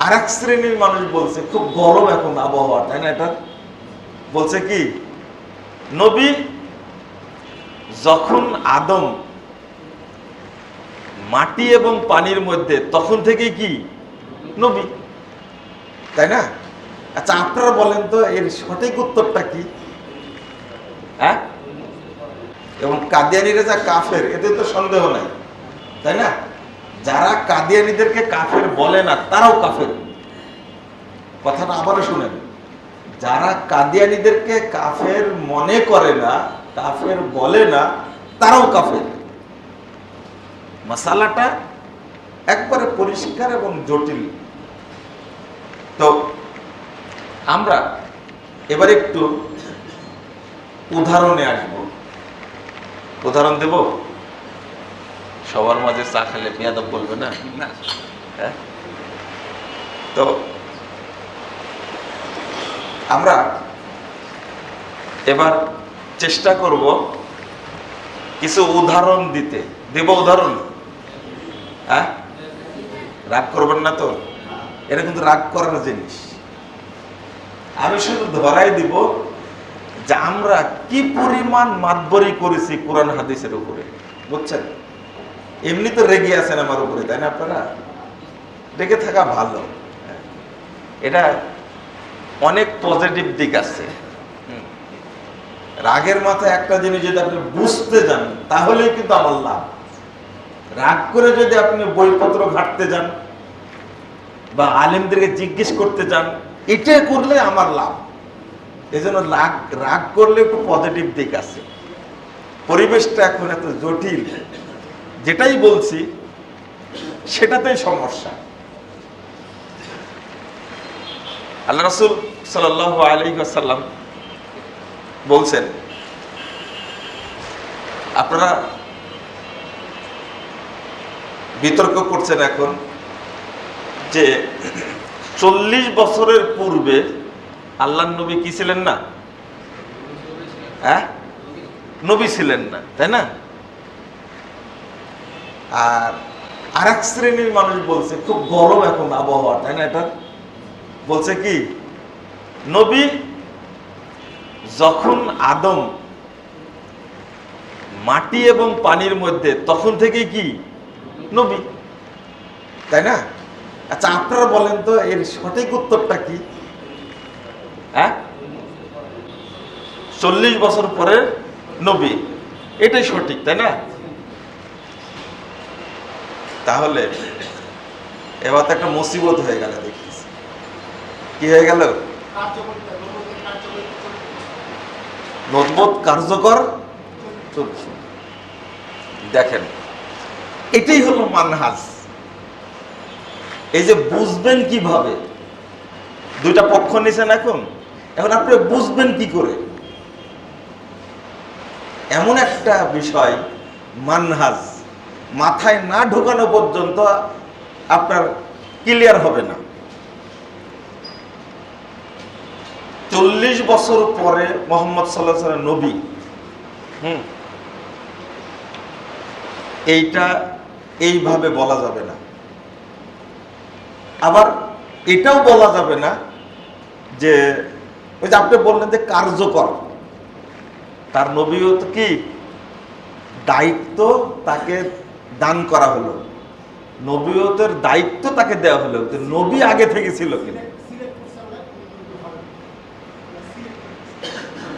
আর এক শ্রেণীর মানুষ বলছে খুব গরম এখন আবহাওয়া, তাই না? এটা বলছে কি, নবী যখন আদম মাটি এবং পানির মধ্যে তখন থেকে কি নবী, তাই না? আচ্ছা আপনারা বলেন তো এর সঠিক উত্তরটা কি? হ্যাঁ, এবং কাদিয়ানীরা যা কাফের এতে তো সন্দেহ নাই, তাই না? যারা কাদিয়ানীদেরকে কাফের বলে না তারাও কাফের। কথাটা আবারও শুনেন, যারা কাদিয়ানীদেরকে কাফের মনে করে না, কাফের বলে না, তারাও কাফের। মাসালাটা একবারে পরিষ্কার এবং জটিল। তো আমরা এবার একটু উদাহরণে আসব। উদাহরণ দেব? সবার মাঝে চা খেলে বেয়াদব বলবে না? হ্যাঁ, তো আমরা এবার চেষ্টা করব কিছু উদাহরণ দিতে। দেব উদাহরণ? হ্যাঁ, রাগ করবেন না তো? এটা কিন্তু রাগ করার জিনিস। আমি শুধু ধরাই দিব যে আমরা কি পরিমাণ মাতবরি করেছি কোরআন হাদিসের উপরে, বুঝছেন? এমনি তো রেগে আছেন আমার উপরে, তাই না? আপনারা রেগে থাকা ভালো, এটা অনেক পজিটিভ দিক আছে। রাগের মাথায় একটা জিনিস যদি আপনি বুঝতে যান তাহলেই কিন্তু আমার লাভ। রাগ করে যদি আপনি বইপত্র ঘাটতে যান বা আলেমদেরকে জিজ্ঞেস করতে যান, এটা করলে আমার লাভ। এই জন্য রাগ করলে একটু পজিটিভ দিক আছে। পরিবেশটা এখন এত জটিল, যেটাই বলছি সেটাতেই সমস্যা। আল্লাহ রাসূল সাল্লাল্লাহু আলাইহি ওয়াসাল্লাম বলছেন, আপনারা বিতর্ক করছেন এখন যে 40 বছরের পূর্বে আল্লাহর নবী কি ছিলেন না? হ্যাঁ, নবী ছিলেন না, তাই না? আর এক শ্রেণীর মানুষ বলছে খুব গরম এখন আবহাওয়া, তাই না? এটা বলছে কি, নবী যখন আদম মাটি এবং পানির মধ্যে তখন থেকে কি নবী, তাই না? আচ্ছা আপনারা বলেন তো এর সঠিক উত্তরটা কি? হ্যাঁ, 40 বছর পরে নবী, এটাই সঠিক, তাই না? তাহলে এবার তো একটা মুসিবত হয়ে গেল। দেখতেছি কি হয়ে গেল? নবুওত কার্যকর চলছে। দেখেন, এটাই হলো মানহাজ। এই যে বুঝবেন কিভাবে, দুইটা পক্ষ নিছেন এখন আপনি বুঝবেন কি করে? এমন একটা বিষয় মানহাজ মাথায় না ঢোকানো পর্যন্ত আপনার ক্লিয়ার হবে না। 40 বছর পরে মুহাম্মদ সাল্লাল্লাহু আলাইহি ওয়াসাল্লাম নবী, এইটা এইভাবে বলা যাবে না। আবার এটাও বলা যাবে না যে ওই যে আপনি বললেন যে কার্যকর, তার নবীয়ত কি দায়িত্ব তাকে দান করা হলো, নবীয়তের দায়িত্ব তাকে দেওয়া হলো, নবী আগে থেকে ছিল কিনা।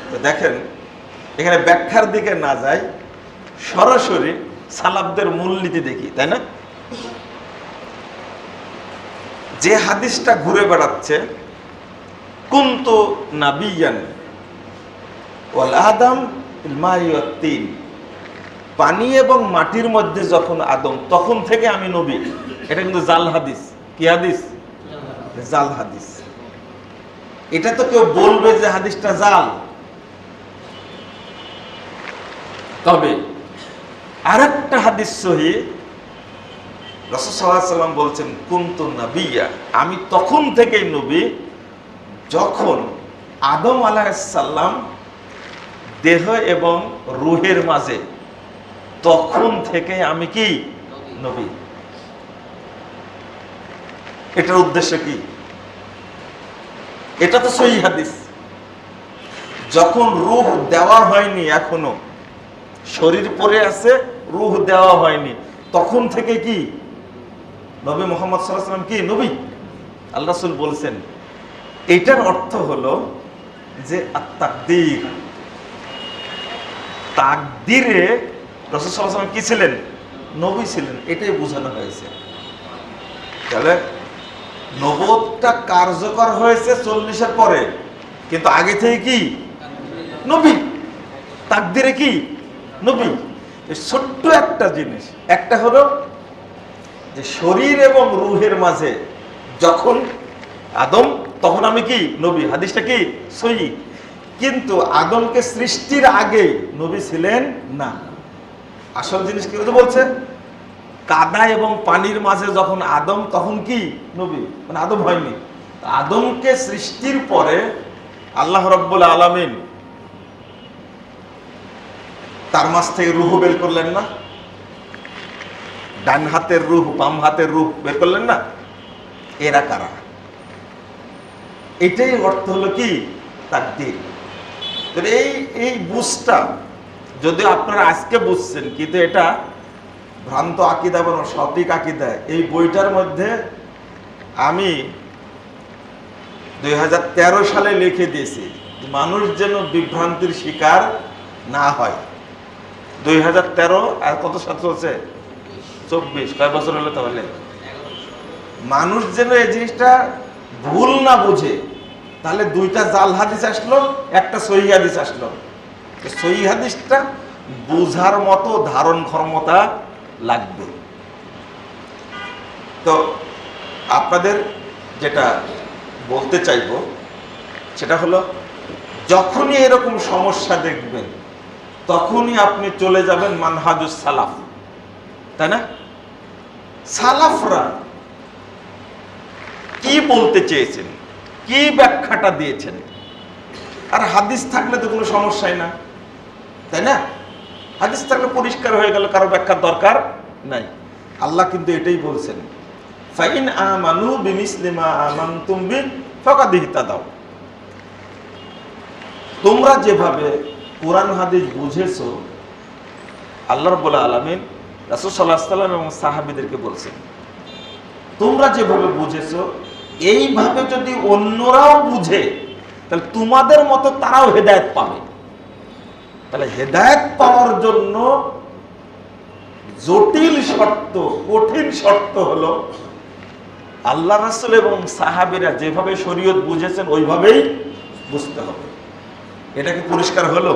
তো দেখেন, এখানে ব্যাখ্যার দিকে না যাই, সরাসরি সালাফদের মূলনীতি দেখি, তাই না? যে হাদিসটা ঘুরে বেড়াচ্ছে, কুনতু নাবিয়ান ওয়াল আদম ফিল মাই ওয়াত তিন, পানি এবং মাটির মধ্যে যখন আদম তখন থেকে আমি নবী, এটা কিন্তু জাল হাদিস। কি হাদিস? জাল হাদিস। এটা তো কেউ বলবে যে হাদিসটা জাল। তবে আরেকটা হাদিস সহিহ, রাসূল সাল্লাল্লাহু আলাইহি ওয়াসাল্লাম বলছেন কুনতু নাবিয়্যা, আমি তখন থেকেই নবী যখন আদম আলাইহিস সালাম দেহ এবং রূহের মাঝে, তখন থেকে আমি কি নবী। এটার উদ্দেশ্য কি? এটা তো সহিহ হাদিস। যখন রূহ দেওয়া হয়নি, এখনো শরীর পড়ে আছে, রূহ দেওয়া হয়নি, তখন থেকে কি নবী মুহাম্মদ সাল্লাল্লাহু আলাইহি ওয়াসাল্লাম কি নবী? আল্লাহ রাসূল বলছেন এটার অর্থ হলো যে আত-তাকদীর, তাকদীরে রাসূল সাল্লাল্লাহু আলাইহি ওয়াসাল্লাম কি ছিলেন? নবী ছিলেন। এটাই বোঝানো হয়েছে। তাহলে নবুয়তটা কার্যকর হয়েছে 40-এর পরে, কিন্তু আগে থেকে কি নবী, তাকদীরে কি নবী। এই ছোট্ট একটা জিনিস, একটা হলো যে শরীর এবং রূহের মাঝে যখন আদম, তখন আমি কি নবী, হাদিসটা কি সহিহ। কিন্তু আদমকে সৃষ্টির আগে নবী ছিলেন না। আসল জিনিস কি বলছে, কাদা এবং পানির মাঝে যখন আদম, তখন কি নবী, মানে আদম হয়নি। আদমকে সৃষ্টির পরে আল্লাহ রাব্বুল আলামিন তার মাঝ থেকে রূহ বের করলেন না? ডান হাতের রূহ, বাম হাতের রূহ বের করলেন না? এরা কারা? এটাই অর্থ হলো কি তাকদীর। এই বুঝটা যদি আপনারা আজকে বুঝছেন, কিন্তু এটা ভ্রান্ত আকীদা এবং সঠিক আকীদা। এই বইটার মধ্যে আমি 2013 সালে লিখে দিয়েছি, মানুষ যেন বিভ্রান্তির শিকার না হয়। 2013 আর কত সাল চলছে? 24। কয় বছর হলো তাহলে? মানুষ যেন এই জিনিসটা ভুল না বুঝে। তাহলে দুইটা জাল হাদিস আসলো, একটা সহিহ হাদিস আসলো। সহিহ হাদিসটা বুঝার মতো ধারণ ক্ষমতা লাগবে। তো আপনাদের যেটা বলতে চাইবো সেটা হলো, যখনই এরকম সমস্যা দেখবেন তখনই আপনি চলে যাবেন মানহাজুস সালাফ, তাই না? সালাফরা কি বলতে চেয়েছেন, কি ব্যাখ্যাটা দিয়েছেন। আর হাদিস থাকলে তো কোনো সমস্যাই না, তাই না? হাদিস থাকলে পরিষ্কার হয়ে গেল, কারো ব্যাখ্যার দরকার নাই। আল্লাহ কিন্তু এটাই বলছেন, ফাইন আমানু বিমিসলি মা আমানতুম বি ফাকাদ ইহতাদাও। তোমরা যেভাবে কোরআন হাদিস বুঝেছো, আল্লাহ রাব্বুল আলামিন রাসূল সাল্লাল্লাহু আলাইহি ওয়াসাল্লাম এবং সাহাবীদেরকে বলছেন, তোমরা যেভাবে বুঝেছো এইভাবে যদি অন্যরাও বুঝে, তাহলে তোমাদের মতো তারাও হেদায়েত পাবে। তাহলে হেদায়েত পাওয়ার জন্য জটিল শর্ত, কঠিন শর্ত হলো আল্লাহ রাসূল এবং সাহাবীরা যেভাবে শরীয়ত বুঝেছেন ওইভাবেই বুঝতে হবে। এটা কি পরিষ্কার হলো?